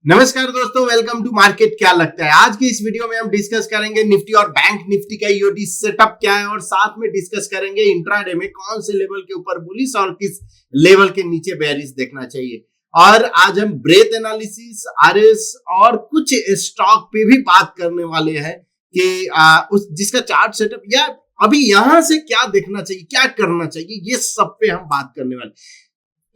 नमस्कार दोस्तों, welcome to market. क्या लगता है आज की इस वीडियो में हम डिस्कस करेंगे निफ्टी और बैंक निफ्टी का ईओडी सेटअप क्या है और साथ में डिस्कस करेंगे इंट्राडे में कौन से लेवल के ऊपर बुलिश और किस लेवल के नीचे बेयरिश देखना चाहिए। और आज हम ब्रेथ एनालिसिस, आरएस और कुछ स्टॉक पे भी बात करने वाले हैं कि उस जिसका चार्ट सेटअप या अभी यहां से क्या देखना चाहिए, क्या करना चाहिए, ये सब पे हम बात करने वाले।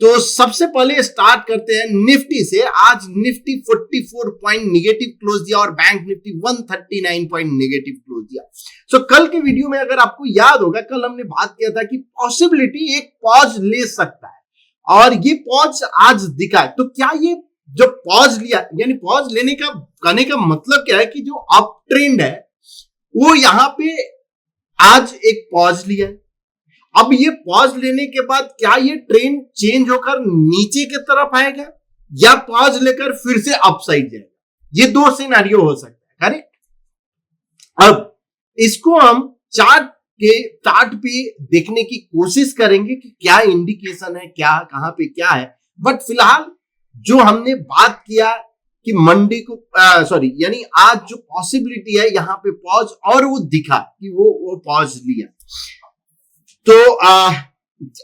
तो सबसे पहले स्टार्ट करते हैं निफ्टी से। आज निफ्टी 44 पॉइंट निगेटिव क्लोज दिया और bank Nifty 139 point negative close दिया। सो कल के वीडियो में अगर आपको याद होगा, कल हमने बात किया था कि पॉसिबिलिटी एक पॉज ले सकता है और ये पॉज आज दिखा है। तो क्या ये जो पॉज लिया, यानी पॉज लेने का कहने का मतलब क्या है कि जो अप ट्रेंड है वो यहां पे आज एक पॉज लिया है। अब ये पॉज लेने के बाद क्या ये ट्रेंड चेंज होकर नीचे की तरफ आएगा या पॉज लेकर फिर से अपसाइड जाएगा? ये दो सिनेरियो हो सकता है, करेक्ट। अब इसको हम चार्ट पे देखने की कोशिश करेंगे कि क्या इंडिकेशन है, क्या कहां पे क्या है। बट फिलहाल जो हमने बात किया कि मंडे को यानी आज जो पॉसिबिलिटी है यहां पे पॉज और वो दिखा कि वो पॉज लिया। तो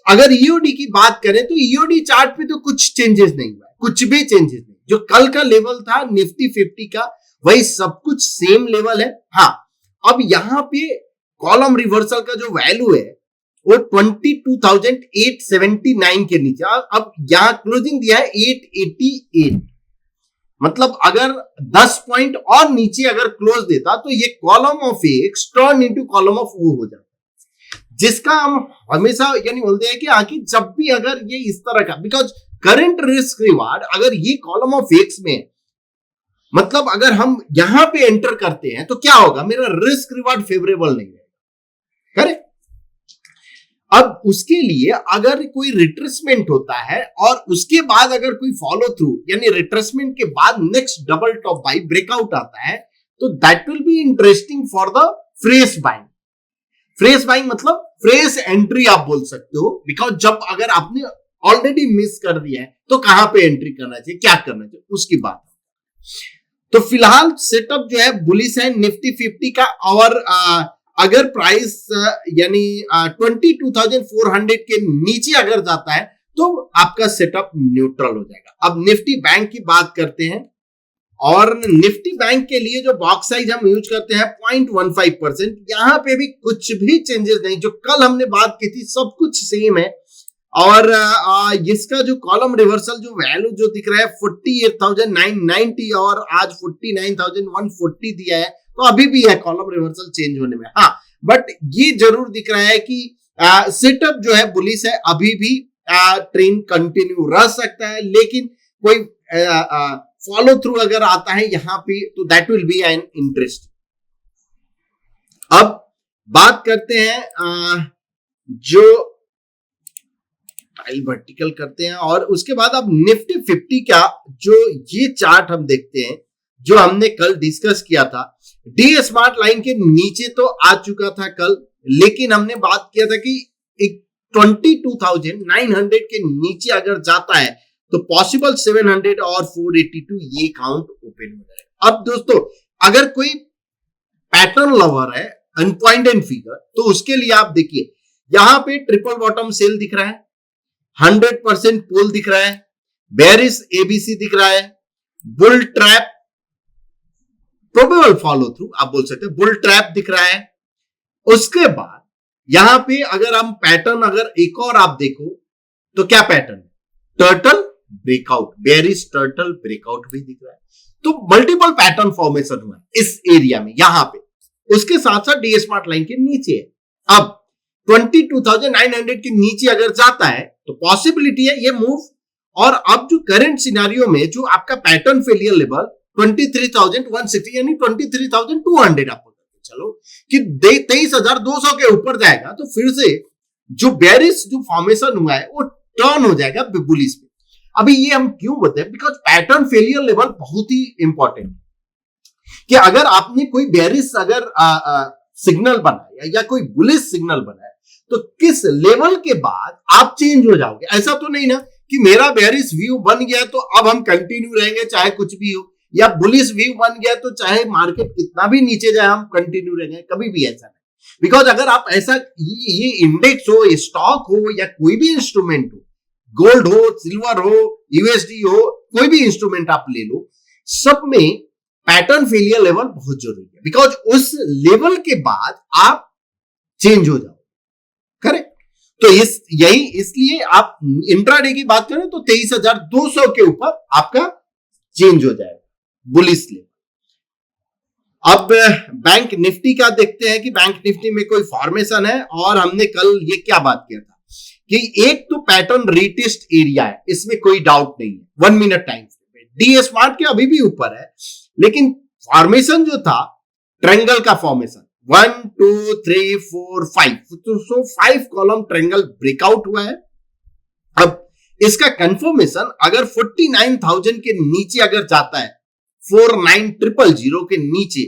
अगर ईओडी की बात करें तो ईओडी चार्ट पे तो कुछ चेंजेस नहीं हुआ, कुछ भी चेंजेस नहीं। जो कल का लेवल था निफ्टी 50 का वही सब कुछ सेम लेवल है। हाँ, अब यहां पे कॉलम रिवर्सल का जो वैल्यू है वो 22,879 के नीचे, अब यहां क्लोजिंग दिया है 888। मतलब अगर 10 पॉइंट और नीचे अगर क्लोज देता तो ये column of x turn into column of वो हो जाता, जिसका हम हमेशा यानी बोलते हैं कि आखिर जब भी अगर ये इस तरह का, बिकॉज करंट रिस्क रिवार्ड अगर ये कॉलम ऑफ एक्स में, मतलब अगर हम यहां पे एंटर करते हैं तो क्या होगा, मेरा रिस्क रिवार्ड फेवरेबल नहीं है, करेक्ट। अब उसके लिए अगर कोई रिट्रेसमेंट होता है और उसके बाद अगर कोई फॉलो थ्रू यानी रिट्रेसमेंट के बाद next double top by breakout आता है तो that will be interesting for the fresh buying. Fresh buying मतलब फ्रेश एंट्री आप बोल सकते हो, बिकॉज जब अगर आपने ऑलरेडी मिस कर दिया है तो कहां पे एंट्री करना चाहिए, क्या करना चाहिए, उसकी बात। तो फिलहाल सेटअप जो है बुलिश है निफ्टी 50 का। और अगर प्राइस यानी 22,400 के नीचे अगर जाता है तो आपका सेटअप न्यूट्रल हो जाएगा। अब निफ्टी बैंक की बात करते हैं और निफ्टी बैंक के लिए जो बॉक्स साइज हम यूज करते हैं 0.15%। यहां पे भी कुछ भी चेंजेस नहीं, जो कल हमने बात की थी सब कुछ सेम है। और इसका जो कॉलम रिवर्सल जो वैल्यू जो दिख रहा है 48,990 और आज 49,140 दिया है, तो अभी भी है कॉलम रिवर्सल चेंज होने में। हाँ, बट ये जरूर दिख रहा है कि सेटअप जो है बुलिश है, अभी भी ट्रेंड कंटिन्यू रह सकता है, लेकिन कोई फॉलो थ्रू अगर आता है यहां पे तो that will be an interest. अब बात करते हैं जो वर्टिकल करते हैं और उसके बाद अब निफ्टी 50 का जो ये चार्ट हम देखते हैं, जो हमने कल डिस्कस किया था। डी स्मार्ट लाइन के नीचे तो आ चुका था कल, लेकिन हमने बात किया था कि 22,900 के नीचे अगर जाता है तो पॉसिबल 700 और 482 ये काउंट ओपन हो जाएगा। अब दोस्तों अगर कोई पैटर्न लवर है अनपॉइंटेड फिगर, तो उसके लिए आप देखिए यहां पे ट्रिपल बॉटम सेल दिख रहा है, 100% पुल दिख रहा है, बेरिश एबीसी दिख रहा है, bull trap probable follow through आप बोल सकते हैं, बुल ट्रैप दिख रहा है। उसके बाद यहां पे अगर हम पैटर्न अगर एक और आप देखो तो क्या pattern, turtle breakout, bearish turtle breakout भी दिख रहा है। तो मल्टीपल पैटर्न फॉर्मेशन हुआ है इस एरिया में यहां पे। उसके साथ साथ डी स्मार्ट लाइन के नीचे है। अब 22,900 के नीचे अगर जाता है तो पॉसिबिलिटी है ये मूव। और अब जो करंट सिनेरियो में जो आपका पैटर्न फेलियर लेवल 23,160 यानी 23,200 आपको चलो कि 23,200 के ऊपर जाएगा तो फिर से जो बेरिश जो फॉर्मेशन हुआ है वो टर्न हो जाएगा बुलिश में। अभी ये हम क्यों बताएं, बिकॉज पैटर्न फेलियर लेवल बहुत ही इंपॉर्टेंट है कि अगर आपने कोई बेरिश अगर सिग्नल बनाया या कोई बुलिश सिग्नल बनाया तो किस लेवल के बाद आप चेंज हो जाओगे। ऐसा तो नहीं ना कि मेरा बेयरिश व्यू बन गया तो अब हम कंटिन्यू रहेंगे चाहे कुछ भी हो, या बुलिश व्यू बन गया तो चाहे मार्केट कितना भी नीचे जाए हम कंटिन्यू रहेंगे, कभी भी ऐसा नहीं। बिकॉज अगर आप ऐसा ये इंडेक्स हो, स्टॉक हो, या कोई भी इंस्ट्रूमेंट हो, गोल्ड हो, सिल्वर हो, यूएसडी हो, कोई भी इंस्ट्रूमेंट आप ले लो, सब में पैटर्न फेलियर लेवल बहुत जरूरी है। बिकॉज उस लेवल के बाद आप चेंज हो जाओ, करेक्ट। तो इसलिए आप इंट्राडे की बात करें तो 23,200 के ऊपर आपका चेंज हो जाएगा बुलिश लेवल। अब बैंक निफ्टी का देखते हैं कि बैंक निफ्टी में कोई फॉर्मेशन है, और हमने कल ये क्या बात किया था कि एक तो पैटर्न रीटेस्ट एरिया है, इसमें कोई डाउट नहीं है। 1 minute time frame D smart के अभी भी ऊपर है, लेकिन फॉर्मेशन जो था ट्रायंगल का फॉर्मेशन 1 2 3 4 5, तो 5 कॉलम ट्रायंगल ब्रेकआउट हुआ है। अब इसका कंफर्मेशन अगर 49,000 के नीचे अगर जाता है, 49,000 के नीचे,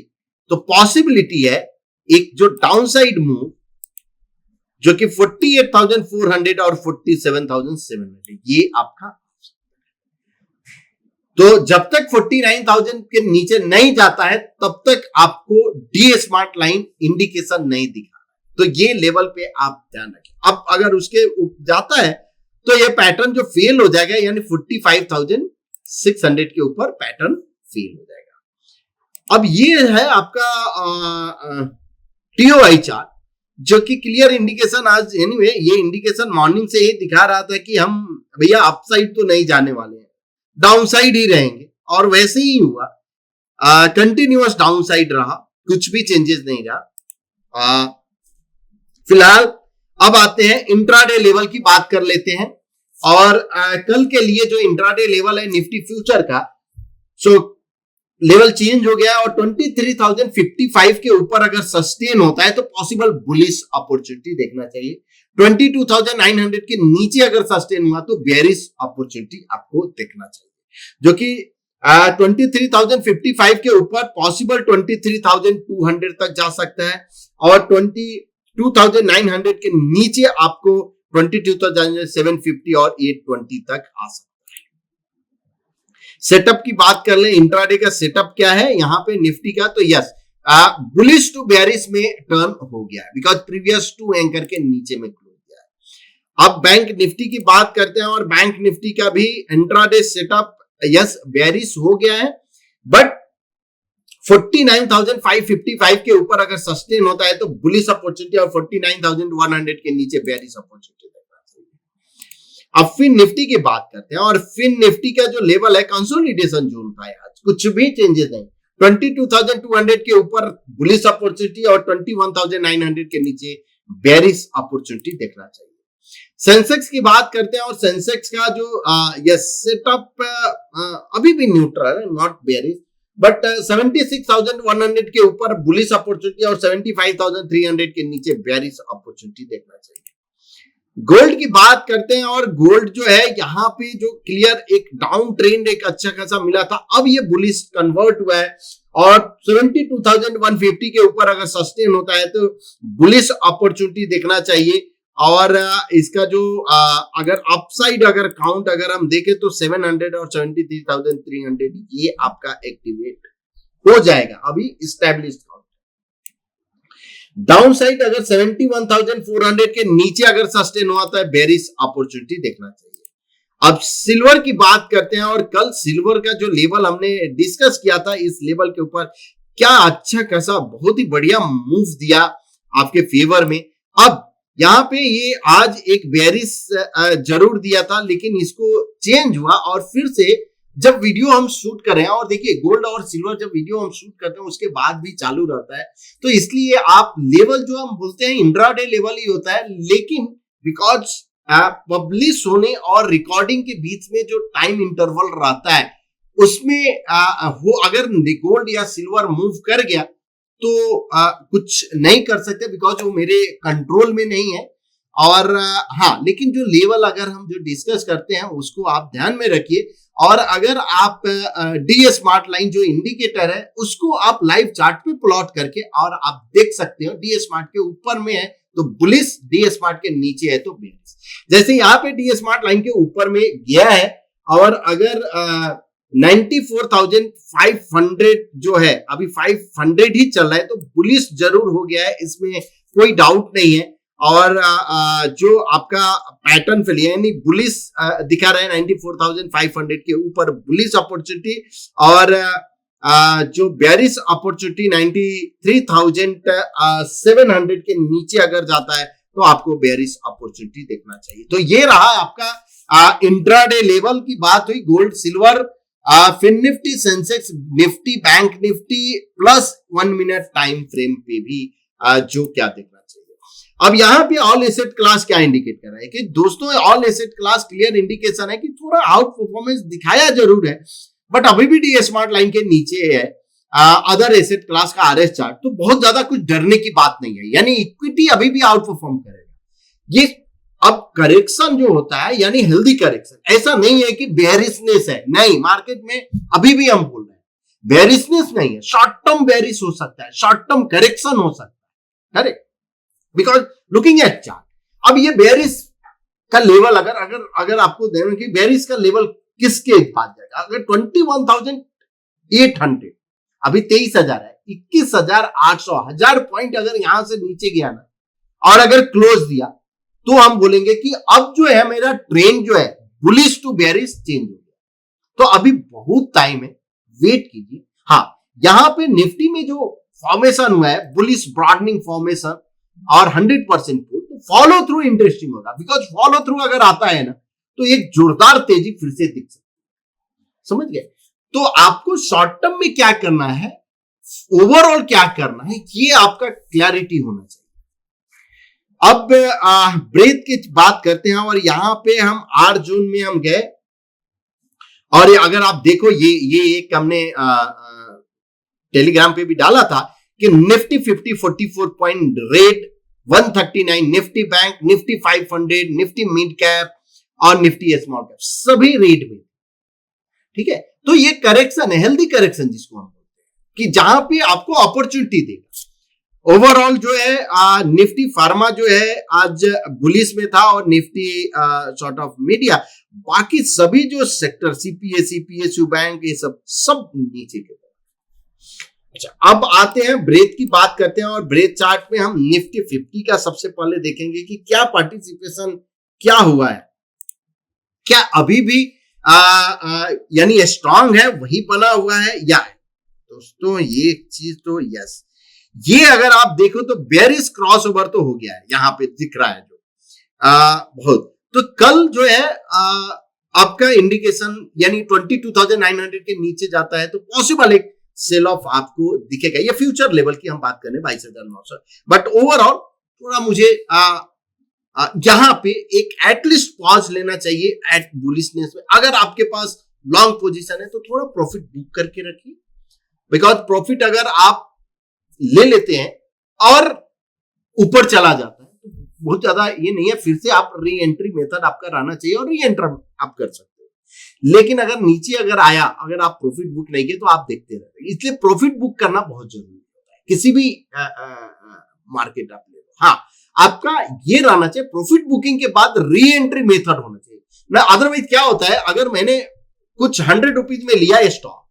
तो पॉसिबिलिटी है एक जो डाउनसाइड मूव जो कि 48,400 और 47,700, ये आपका। तो जब तक 49,000 के नीचे नहीं जाता है तब तक आपको डी स्मार्ट लाइन इंडिकेशन नहीं दिखा, तो ये लेवल पे आप ध्यान रखें। अब अगर उसके जाता है तो ये पैटर्न जो फेल हो जाएगा, यानी 45,600 के ऊपर पैटर्न फेल हो जाएगा। अब ये है आपका टीओआई चार्ट, जो कि क्लियर इंडिकेशन आज एनीवे ये इंडिकेशन मॉर्निंग से ही दिखा रहा था कि हम भैया अपसाइड तो नहीं जाने वाले हैं, डाउनसाइड ही रहेंगे, और वैसे ही हुआ। कंटिन्यूअस डाउनसाइड रहा, कुछ भी चेंजेस नहीं रहा। फिलहाल अब आते हैं इंट्राडे लेवल की बात कर लेते हैं, और कल के लिए जो इंट्राडे लेवल है निफ्टी फ्यूचर का, सो लेवल चेंज हो गया, और 23,055 के ऊपर अगर सस्टेन होता है तो पॉसिबल बुलिश अपॉर्चुनिटी देखना चाहिए। 22,900 के नीचे अगर सस्टेन हुआ तो बेयरिश अपॉर्चुनिटी आपको देखना चाहिए, जो कि 23,055 के ऊपर पॉसिबल 23,200 तक जा सकता है, और 22,900 के नीचे आपको 22,750 और 820 तक आ सकता है। सेटअप की बात कर ले, इंट्राडे का सेटअप क्या है यहाँ पे निफ्टी का, तो यस बुलिश टू बेयरिश में टर्न हो गया है, बिकॉज प्रीवियस 2 एंकर के नीचे में क्लोज गया है। अब बैंक निफ्टी की बात करते हैं, और बैंक निफ्टी का भी इंट्राडे सेटअप यस बेयरिश हो गया है, बट 49,555 के ऊपर अगर सस्टेन होता है तो बुलिश अपॉर्चुनिटी, और 49,100 के नीचे बेयरिश अपॉर्चुनिटी देखना चाहिए। अब फिन निफ्टी की बात करते हैं, और फिन निफ्टी का जो लेवल है कंसोलिडेशन जोन था आज, कुछ भी चेंजेस नहीं। 22,200 के ऊपर बुलिश अपॉर्चुनिटी, और 21,900 के नीचे बेयरिश अपॉर्चुनिटी देखना चाहिए। सेंसेक्स की बात करते हैं, और सेंसेक्स का जो यस सेटअप अभी भी न्यूट्रल है, नॉट बेयरिश, बट 76,100 के ऊपर बुलिश अपॉर्चुनिटी, और 75,300 के नीचे बेयरिश अपॉर्चुनिटी देखना चाहिए। गोल्ड की बात करते हैं, और गोल्ड जो है यहाँ पे जो क्लियर एक डाउन ट्रेंड एक अच्छा खासा मिला था, अब ये बुलिश कन्वर्ट हुआ है, और 72,150 के ऊपर अगर सस्टेन होता है तो बुलिश अपॉर्चुनिटी देखना चाहिए। और इसका जो अगर अपसाइड अगर काउंट अगर हम देखें तो 700 और 73,300 ये आपका एक्टिवेट हो जाएगा, अभी स्टैब्लिश्ड काउंट। डाउन साइड अगर 71,400 के नीचे अगर सस्टेन हुआ तो बेरिश अपॉर्चुनिटी देखना चाहिए। अब सिल्वर की बात करते हैं, और कल सिल्वर का जो लेवल हमने डिस्कस किया था, इस लेवल के ऊपर क्या अच्छा खासा बहुत ही बढ़िया मूव दिया आपके फेवर में। अब यहाँ पे ये आज एक बेरिश जरूर दिया था, लेकिन इसको चेंज हुआ, और फिर से जब वीडियो हम शूट कर रहे हैं, और देखिए गोल्ड और सिल्वर जब वीडियो हम शूट करते हैं उसके बाद भी चालू रहता है, तो इसलिए आप लेवल जो हम बोलते हैं इंट्राडे लेवल ही होता है, लेकिन बिकॉज पब्लिश होने और रिकॉर्डिंग के बीच में जो टाइम इंटरवल रहता है उसमें वो अगर गोल्ड या सिल्वर मूव कर गया तो कुछ नहीं कर सकते, बिकॉज वो मेरे कंट्रोल में नहीं है, और हाँ, लेकिन जो लेवल अगर हम जो डिस्कस करते हैं उसको आप ध्यान में रखिए। और अगर आप डी स्मार्ट लाइन जो इंडिकेटर है उसको आप लाइव चार्ट पे प्लॉट करके और आप देख सकते हो डी स्मार्ट के ऊपर में है तो बुलिश, डी स्मार्ट के नीचे है तो बेरिश। जैसे यहाँ पे डी स्मार्ट लाइन के ऊपर में गया है और अगर 94,500 जो है अभी 500 ही चल रहा है तो बुलिश जरूर हो गया है, इसमें कोई डाउट नहीं है। और जो आपका पैटर्न फिल यानी बुलिश दिखा रहा है 94,500 के ऊपर बुलिश अपॉर्चुनिटी और जो बेरिश अपॉर्चुनिटी 93,700 के नीचे अगर जाता है तो आपको बेरिश अपॉर्चुनिटी देखना चाहिए। तो ये रहा आपका इंट्राडे लेवल की बात हुई। Gold, silver, fin Nifty, Sensex, Nifty, bank Nifty plus 1 minute time frame पे भी जो क्या देखना चाहिए। अब यहाँ पे ऑल एसेट क्लास क्या इंडिकेट कर रहा है कि दोस्तों all asset class clear indication है कि थोड़ा आउट परफॉर्मेंस दिखाया जरूर है बट अभी भी डी स्मार्ट लाइन के नीचे है अदर एसेट क्लास का आरएस चार्ट, तो बहुत ज्यादा कुछ डरने की बात नहीं है, यानी इक्विटी अभी भी आउट परफॉर्म करेगा। ये अब करेक्शन जो होता है यानी हेल्दी करेक्शन, ऐसा नहीं है कि बेरिशनेस है, नहीं, मार्केट में अभी भी हम बोल रहे हैं बेरिशनेस नहीं है, शॉर्ट टर्म बेरिश हो सकता है, शॉर्ट टर्म करेक्शन हो सकता है, correct, because looking at chart. अब ये बेरिश का लेवल अगर आपको देना कि बेरिश का लेवल किसके पास जाएगा, अगर 21,800 अभी 23,000 है, 21,800 1000 पॉइंट अगर यहां से नीचे गया ना और अगर क्लोज दिया तो हम बोलेंगे कि अब जो है मेरा ट्रेंड जो है बुलिश टू बेरिश चेंज हो गया। तो अभी बहुत टाइम है, वेट कीजिए। हाँ, यहां पे निफ्टी में जो फॉर्मेशन हुआ है बुलिश ब्रॉडनिंग फॉर्मेशन और 100% तो फॉलो थ्रू इंटरेस्टिंग होगा, बिकॉज फॉलो थ्रू अगर आता है ना तो एक जोरदार तेजी फिर से दिख सकती है, समझ गए। तो आपको शॉर्ट टर्म में क्या करना है, ओवरऑल क्या करना है, ये आपका क्लैरिटी होना चाहिए। अब ब्रेथ की बात करते हैं और यहां पे हम 8 जून में हम गए और अगर आप देखो ये एक हमने टेलीग्राम पे भी डाला था कि Nifty 50 44 point rate 139, Nifty bank, Nifty 500, Nifty mid cap और निफ्टी स्मॉल कैप सभी रेट में, ठीक है। तो ये करेक्शन है, हेल्दी करेक्शन जिसको हम बोलते हैं कि जहां पे आपको अपॉर्चुनिटी देगा। ओवरऑल जो है निफ्टी फार्मा जो है आज बुलिश में था और निफ्टी सॉर्ट ऑफ मीडिया, बाकी सभी जो सेक्टर सीपीएसई, पीएसयू बैंक, ये सब नीचे के। अच्छा, अब आते हैं ब्रेथ की बात करते हैं और ब्रेथ चार्ट में हम निफ्टी 50 का सबसे पहले देखेंगे कि क्या पार्टिसिपेशन क्या हुआ है, क्या अभी भी यानी स्ट्रांग है, वही बना हुआ है या है। दोस्तों ये चीज तो यस, ये अगर आप देखो तो बेरिश क्रॉस ओवर तो हो गया है, यहां पे दिख रहा है जो बहुत। तो कल जो है आपका इंडिकेशन यानी 22,900 के नीचे जाता है तो पॉसिबल एक सेल ऑफ आपको दिखेगा। ये फ्यूचर लेवल की हम बात करें 22,900, बट ओवरऑल थोड़ा मुझे यहां पे एक एटलीस्ट पॉज लेना चाहिए एट बुलिशनेस में। अगर आपके पास लॉन्ग पोजीशन है तो थोड़ा प्रॉफिट बुक करके रखिए, बिकॉज प्रॉफिट अगर आप ले लेते हैं और ऊपर चला जाता है तो बहुत ज्यादा ये नहीं है, फिर से आप री एंट्री मेथड आपका रहना चाहिए और री एंटर आप कर सकते हैं। लेकिन अगर नीचे अगर आया, अगर आप प्रॉफिट बुक नहीं किए तो आप देखते रहे, इसलिए प्रॉफिट बुक करना बहुत जरूरी होता है किसी भी मार्केट आप ले लो। हाँ, आपका ये रहना चाहिए प्रॉफिट बुकिंग के बाद री एंट्री मेथड होना चाहिए ना। अदरवाइज क्या होता है, अगर मैंने कुछ 100 रुपीज में लिया स्टॉक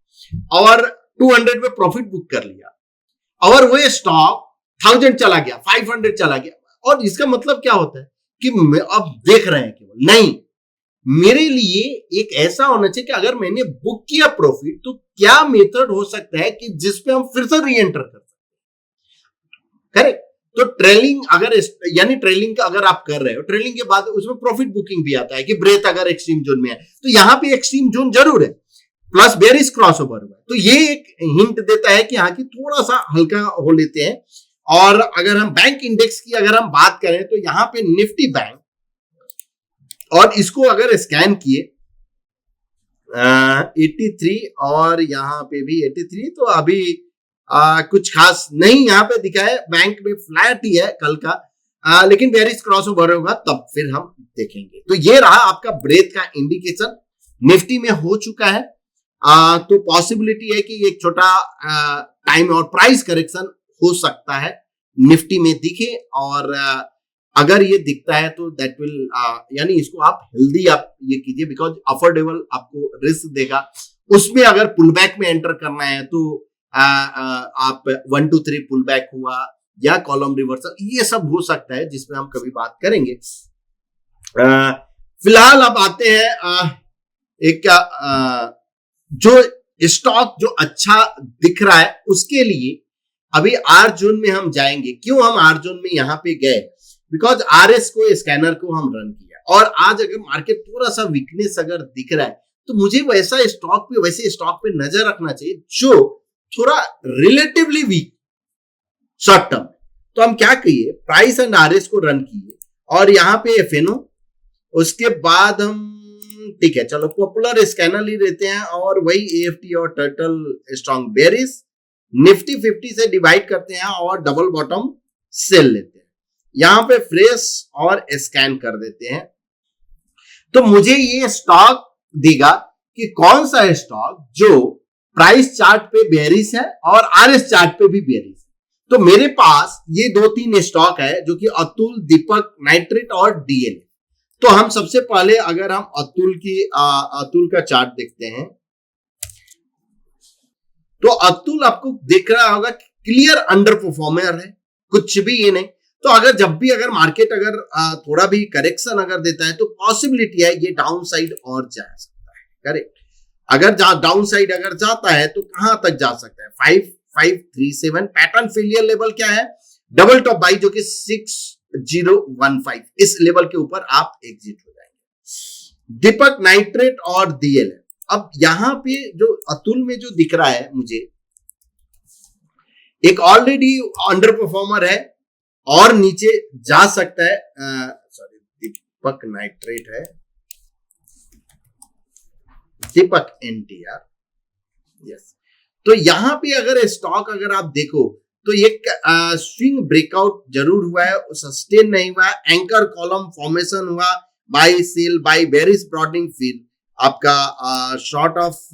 और 200 में प्रॉफिट बुक कर लिया और वो स्टॉक 1000 चला गया, 500 चला गया, और इसका मतलब क्या होता है कि अब देख रहे हैं केवल नहीं, मेरे लिए एक ऐसा होना चाहिए कि अगर मैंने बुक किया प्रॉफिट तो क्या मेथड हो सकता है कि जिसपे हम फिर से री एंटर कर सकते हैं, करेक्ट। तो ट्रेलिंग अगर यानी ट्रेलिंग का अगर आप कर रहे हो, ट्रेलिंग के बाद उसमें प्रॉफिट बुकिंग भी आता है कि ब्रेथ अगर एक्सट्रीम जोन में है तो यहां पे एक्सट्रीम जोन जरूर है, प्लस बेरिश क्रॉस ओवर हुआ है, तो ये एक हिंट देता है कि यहाँ की थोड़ा सा हल्का हो लेते हैं। और अगर हम बैंक इंडेक्स की अगर हम बात करें तो यहाँ पे निफ्टी बैंक, और इसको अगर स्कैन किए 83 और यहाँ पे भी 83, तो अभी कुछ खास नहीं यहाँ पे दिखा है, बैंक में फ्लैट ही है कल का। लेकिन बेरिश क्रॉस ओवर होगा तब फिर हम देखेंगे। तो ये रहा आपका ब्रेथ का इंडिकेशन, निफ्टी में हो चुका है। तो पॉसिबिलिटी है कि एक छोटा टाइम और प्राइस करेक्शन हो सकता है निफ्टी में दिखे, और अगर ये दिखता है तो दैट विल यानी इसको आप हेल्दी आप ये कीजिए, बिकॉज अफोर्डेबल आपको रिस्क देगा। उसमें अगर पुल बैक में एंटर करना है तो आप 1 2 3 पुल बैक हुआ या कॉलम रिवर्सल, ये सब हो सकता है जिसमें हम कभी बात करेंगे। फिलहाल अब आते हैं एक जो स्टॉक जो अच्छा दिख रहा है उसके लिए अभी आर जोन में हम जाएंगे। क्यों हम आर जोन में यहां पे गए? बिकॉज आरएस को स्कैनर को हम रन किया, और आज अगर मार्केट थोड़ा सा वीकनेस अगर दिख रहा है तो मुझे वैसे स्टॉक पे नजर रखना चाहिए जो थोड़ा रिलेटिवली वीक शॉर्ट टर्म। तो हम क्या कहिए, प्राइस एंड आरएस को रन किए और यहाँ पे एफएनओ, उसके बाद हम ठीक है चलो पॉपुलर स्कैनर ले लेते हैं और वही एएफटी और टर्टल स्ट्रॉन्ग बेरिस, निफ्टी 50 से डिवाइड करते हैं और डबल बॉटम सेल लेते हैं, यहां पे फ्रेश और स्कैन कर देते हैं। तो मुझे ये स्टॉक देगा कि कौन सा स्टॉक जो प्राइस चार्ट पे बेरिस है और आरएस चार्ट पे भी बेरिस है। तो मेरे पास ये 2-3 स्टॉक है जो कि अतुल, दीपक नाइट्रेट और डीएल। तो हम सबसे पहले अगर हम अतुल का चार्ट देखते हैं तो अतुल आपको दिख रहा होगा क्लियर अंडर परफॉर्मर है, कुछ भी ये नहीं। तो अगर जब भी अगर मार्केट अगर थोड़ा भी करेक्शन अगर देता है तो पॉसिबिलिटी है ये डाउन साइड और जा सकता है, करेक्ट। अगर डाउन साइड अगर जाता है तो कहां तक जा सकता है? 5537 पैटर्न फेलियर लेवल क्या है? डबल टॉप बाई जो कि 6015, इस लेवल के ऊपर आप एग्जिट हो जाएंगे। दीपक नाइट्रेट और डीएल। अब यहां पे जो अतुल में जो दिख रहा है मुझे, एक ऑलरेडी अंडर परफॉर्मर है और नीचे जा सकता है। सॉरी, दीपक नाइट्रेट है, दीपक एनटीआर, यस। तो यहां पे अगर स्टॉक अगर आप देखो तो एक स्विंग ब्रेकआउट जरूर हुआ है, सस्टेन नहीं हुआ, एंकर कॉलम फॉर्मेशन हुआ, buy sell buy bearish broadening, फिर आपका शॉर्ट ऑफ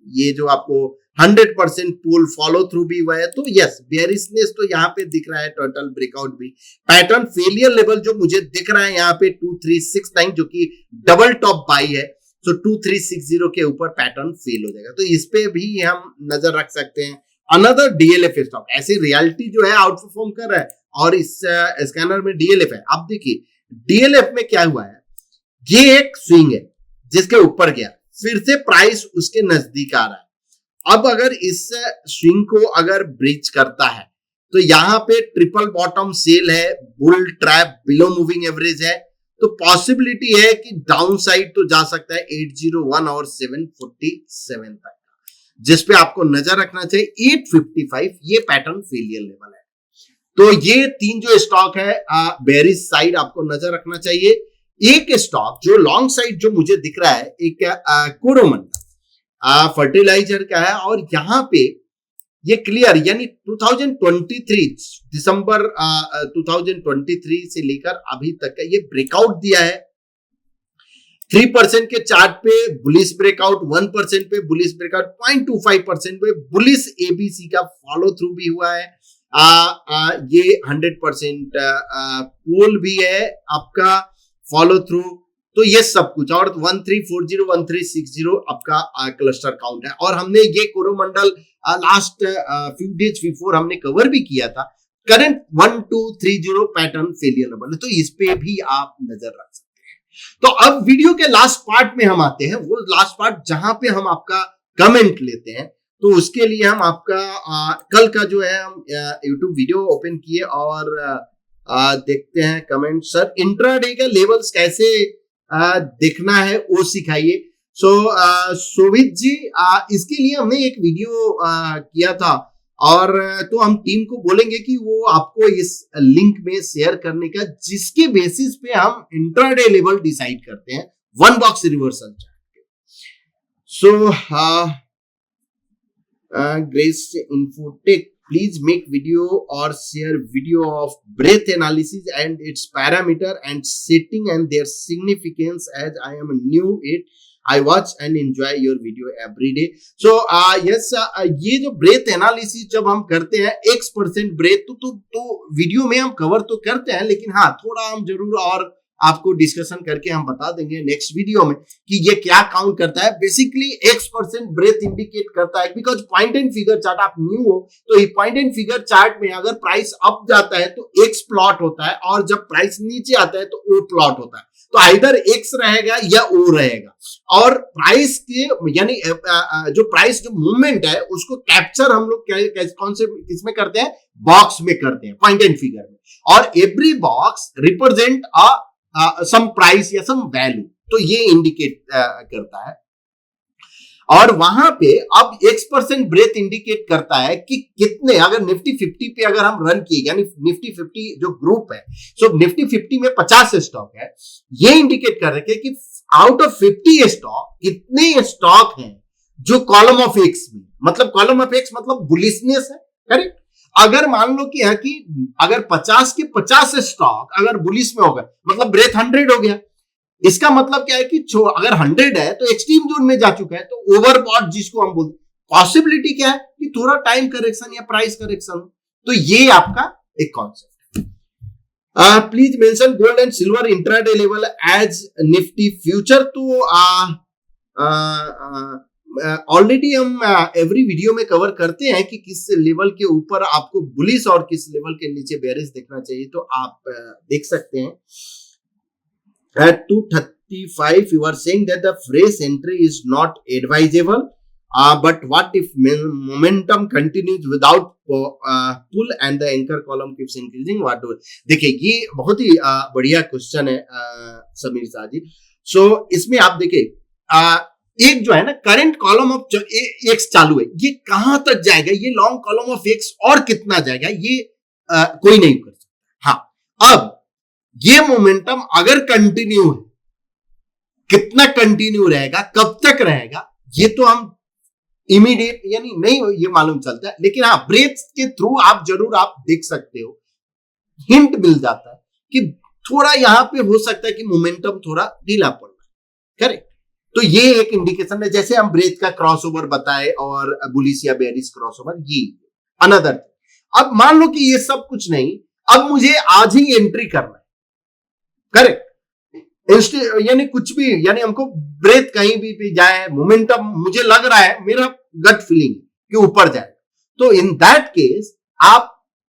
ये जो आपको 100% पुल फॉलो थ्रू भी हुआ है। तो यस, बेरिसनेस तो यहाँ पे दिख रहा है, टोटल ब्रेकआउट भी। पैटर्न फेलियर लेवल जो मुझे दिख रहा है यहाँ पे 2369 जो कि डबल टॉप बाई है, तो 2360 के ऊपर पैटर्न फेल हो जाएगा, तो इस पे भी हम नजर रख सकते हैं। अनदर डीएलएफ स्टॉक, ऐसे रियलिटी जो है आउट परफॉर्म कर रहा है और इस स्कैनर में डीएलएफ है। अब देखिए डीएलएफ में क्या हुआ है, ये एक स्विंग है जिसके ऊपर गया, फिर से प्राइस उसके नजदीक आ रहा है। अब अगर इस स्विंग को अगर ब्रीच करता है तो यहां पे ट्रिपल बॉटम सेल है, bull trap below moving average है, तो पॉसिबिलिटी है कि डाउन साइड तो जा सकता है 801 और 747 तक, जिसपे आपको नजर रखना चाहिए 855, ये पैटर्न फेलियर लेवल है। तो ये 3 जो स्टॉक है बेरिस साइड आपको नजर रखना चाहिए। एक स्टॉक जो लॉन्ग साइड जो मुझे दिख रहा है, एक कोरोमंडल फर्टिलाइजर का है, और यहां पे ये क्लियर यानी 2023 दिसंबर 2023 से लेकर अभी तक का ये ब्रेकआउट दिया है। 3% के चार्ट पे बुलिश ब्रेकआउट, 1% पे बुलिश ब्रेकआउट, 0.25% पे बुलिश एबीसी का फॉलो थ्रू भी हुआ है। ये 100% पोल भी है आपका फॉलो थ्रू, तो ये सब कुछ, और 1340 1360 आपका क्लस्टर काउंट है। और हमने ये Coromandel last few days before हमने कवर भी किया था। करंट 1230 पैटर्न फेलियर लेवल है, तो इस पे भी आप नजर रख सकते हैं। तो अब वीडियो के लास्ट पार्ट में हम आते हैं, वो लास्ट पार्ट जहां पे हम आपका कमेंट लेते हैं। तो उसके लिए हम आपका कल का जो है हम यूट्यूब वीडियो ओपन किए और देखते हैं कमेंट। सर इंट्राडे का लेवल्स कैसे देखना है वो सिखाइए। सो शोभित जी, इसके लिए हमने एक वीडियो किया था, और तो हम टीम को बोलेंगे कि वो आपको इस लिंक में शेयर करने का, जिसके बेसिस पे हम इंट्राडे लेवल डिसाइड करते हैं 1 बॉक्स रिवर्सल चार्ट के। So Grace Infotech please make video or share video of breath analysis and its parameter and setting and their significance, as I am new it. I watch and enjoy your video every day. So yes, ये जो breath analysis जब हम करते हैं X% breath तो video में हम cover तो करते हैं, लेकिन हाँ थोड़ा हम जरूर और आपको डिस्कशन करके हम बता देंगे नेक्स्ट वीडियो में कि ये क्या काउंट करता है. बेसिकली X% ब्रेथ इंडिकेट करता है, because point and figure chart आप न्यू हो तो ये पॉइंट एंड फिगर चार्ट में अगर प्राइस अप जाता है तो X प्लॉट होता है, और जब प्राइस नीचे आता है तो O प्लॉट होता है. तो आइदर X रहेगा या O रहेगा. और प्राइस के यानी जो प्राइस जो मूवमेंट है उसको कैप्चर हम लोग कौन से किसमें करते हैं, बॉक्स में करते हैं, पॉइंट एंड फिगर में. और every box represent some price या सम वैल्यू, तो ये इंडिकेट करता है. और वहां पे अब X% ब्रेथ इंडिकेट करता है कि कितने, अगर निफ्टी 50 पे अगर हम रन किए, यानी निफ्टी 50 जो ग्रुप है, सो निफ्टी 50 में 50 स्टॉक है, ये इंडिकेट कर रहे हैं कि आउट ऑफ 50 स्टॉक कितने स्टॉक हैं जो कॉलम ऑफ एक्स में, मतलब कॉलम ऑफ एक्स मतलब बुलिशनेस है, करेक्ट. अगर मान लो कि है कि अगर 50 के 50 स्टॉक अगर बुलिश में हो गए, मतलब ब्रेथ 100 हो गया. इसका मतलब क्या है कि अगर 100 है तो एक्सट्रीम जोन में जा चुका है, तो ओवरबॉट जिसको हम बोलते, पॉसिबिलिटी क्या है कि थोड़ा टाइम करेक्शन या प्राइस करेक्शन. तो ये आपका एक कॉन्सेप्ट है. Please mention gold and silver intraday level as Nifty future. तो ऑलरेडी हम एवरी वीडियो में कवर करते हैं कि किस लेवल के ऊपर आपको बुलिश और किस लेवल के नीचे बेरिश देखना चाहिए. तो आप देख सकते हैं at 235 you are saying that the fresh entry is not advisable, but what if momentum continues without pull and the anchor column keeps increasing, what do? देखिए ये बहुत ही बढ़िया क्वेश्चन है समीर शाह जी. सो इसमें आप देखिए एक जो है ना करंट कॉलम ऑफ एक्स चालू है, ये कहां तक जाएगा, ये लॉन्ग कॉलम ऑफ एक्स और कितना जाएगा, ये कोई नहीं कर सकता. हाँ, अब ये मोमेंटम अगर कंटिन्यू है, कितना कंटिन्यू रहेगा, कब तक रहेगा, ये तो हम इमीडिएट यानी नहीं ये मालूम चलता है. लेकिन हाँ ब्रेथ के थ्रू आप जरूर आप देख सकते हो, हिंट मिल जाता है कि थोड़ा यहां पे हो सकता है कि मोमेंटम थोड़ा ढीला पड़ रहा है, करेक्ट. तो ये एक इंडिकेशन है, जैसे हम ब्रेथ का क्रॉसओवर बताए और बुलिश या बेरिश क्रॉसओवर, ये अनदर. अब मान लो कि ये सब कुछ नहीं, अब मुझे आज ही एंट्री करना है, करेक्ट. यानी कुछ भी, यानी हमको ब्रेथ कहीं भी जाए, मोमेंटम मुझे लग रहा है, मेरा गट फीलिंग कि ऊपर जाए, तो इन दैट केस आप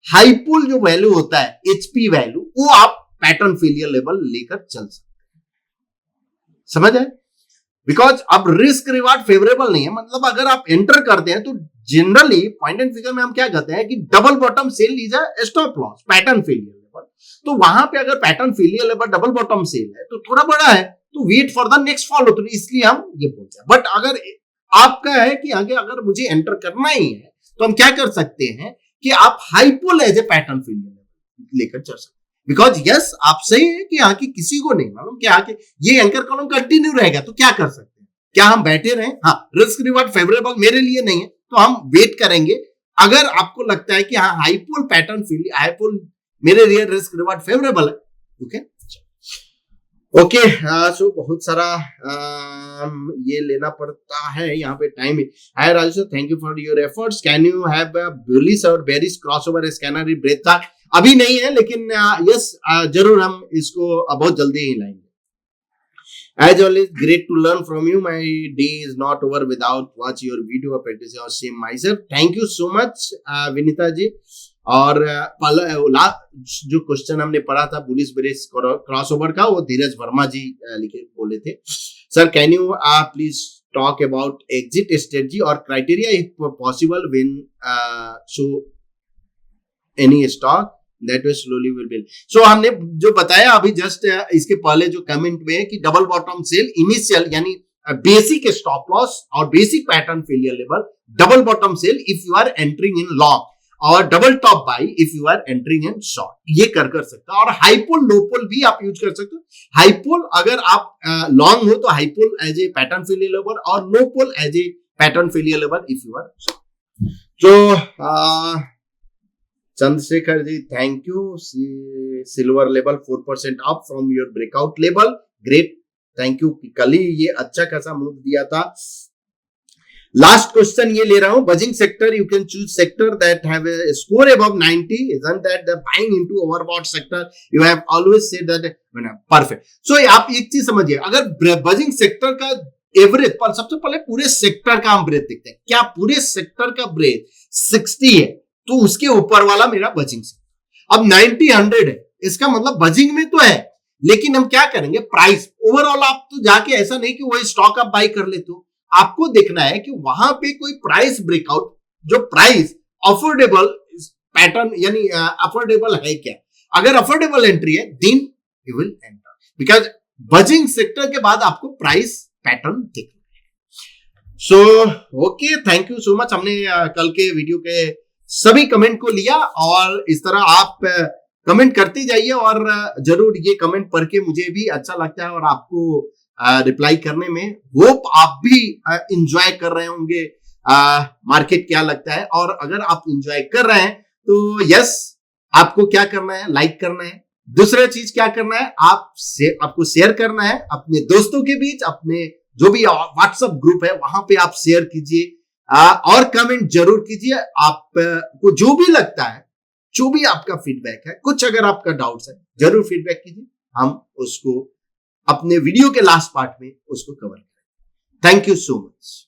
हाई पुल जो वैल्यू होता है एचपी वैल्यू, वो आप पैटर्न फेलियर लेवल लेकर चल सकते हैं. समझ आए? बिकॉज अब रिस्क रिवार्ड फेवरेबल नहीं है. मतलब अगर आप एंटर करते हैं तो जनरली पॉइंट एंड फिगर में हम क्या कहते हैं कि double bottom sell is a stop loss, pattern failure level. तो वहां पे अगर pattern failure level double bottom sell है तो थोड़ा बड़ा है, तो wait for the next follow, तो इसलिए हम ये बोलते हैं. बट अगर आपका है कि आगे अगर मुझे एंटर करना ही है तो हम क्या कर सकते हैं कि आप high pull as a pattern failure level लेकर चल सकते हैं. बिकॉज यस आप सही है कि आगे किसी को नहीं मालूम कि आगे ये एंकर कॉलम कंटिन्यू रहेगा, तो क्या कर सकते हैं, क्या हम बैठे रहें? हाँ, रिस्क रिवार्ड फेवरेबल मेरे लिए नहीं है तो हम वेट करेंगे. अगर आपको लगता है कि हाँ high pole pattern failure, high pole मेरे लिए रिस्क रिवार्ड फेवरेबल है, ओके. सो बहुत सारा ये लेना पड़ता है, यहाँ पे time. Hi Raju sir, thank you for your efforts. Can you have bullish और bearish crossover scanner breadth chart? अभी नहीं है, लेकिन यस जरूर हम इसको बहुत जल्दी ही लाएंगे. As always, great to learn from you. My day is not over without watch your video or practice or same myself. Thank you so much, Vinita ji. और जो क्वेश्चन हमने पढ़ा था बुलिश बेरिश क्रॉसओवर का, वो धीरज वर्मा जी लिखे बोले थे. Sir can you please talk about exit strategy और criteria if possible when so any stock that way slowly will build. So हमने जो बताया अभी जस्ट इसके पहले जो कमेंट में कि डबल बॉटम सेल इनिशियल यानी बेसिक स्टॉप लॉस और basic pattern failure level, double bottom sell if you are entering in long, और double top buy if you are entering in short, ये कर सकते हो. और हाई पुल लो पुल भी आप यूज कर सकते हो. हाई पुल अगर आप लॉन्ग हो तो high pull as a pattern failure level, और low pole as a pattern failure level if you are. तो Chandrashekhar ji thank you, silver level 4% up from your breakout level, great, thank you. कल ही ये अच्छा खासा मूव दिया था। लास्ट क्वेश्चन ये ले रहा हूं, buzzing sector, you can choose sector that have a score above 90, isn't that the buying into overbought sector, you have always said that, perfect। so आप एक चीज समझिए, अगर बजिंग सेक्टर का एवरेज पर, सबसे पहले पूरे सेक्टर का हम ब्रेथ देखते हैं, क्या पूरे सेक्टर का ब्रेथ 60 है तो उसके ऊपर वाला मेरा बजिंग सेक्टर। अब 90 100 है, इसका मतलब बजिंग में तो है, लेकिन हम क्या करेंगे, प्राइस ओवरऑल आप तो जाके ऐसा नहीं कि वही स्टॉक आप बाई कर लेते हो, आपको देखना है कि वहां पे कोई प्राइस ब्रेकआउट, जो प्राइस अफोर्डेबल पैटर्न यानी अफोर्डेबल है क्या, अगर अफोर्डेबल एंट्री है then you will enter, because buzzing sector के बाद आपको प्राइस पैटर्न देखना है। So okay, thank you so much. हमने कल के वीडियो के सभी कमेंट को लिया और इस तरह आप कमेंट करते जाइए और जरूर ये कमेंट पढ़ के मुझे भी अच्छा लगता है और आपको रिप्लाई करने में, होप आप भी इंजॉय कर रहे होंगे मार्केट क्या लगता है। और अगर आप इंजॉय कर रहे हैं तो यस, आपको क्या करना है, लाइक करना है। दूसरा चीज क्या करना है, आपको शेयर करना है अपने दोस्तों के बीच, अपने जो भी व्हाट्सएप ग्रुप है वहां पे आप शेयर कीजिए और कमेंट जरूर कीजिए। आपको जो भी लगता है, जो भी आपका फीडबैक है, कुछ अगर आपका डाउट्स है जरूर फीडबैक कीजिए, हम उसको अपने वीडियो के लास्ट पार्ट में उसको कवर करें। Thank you so much.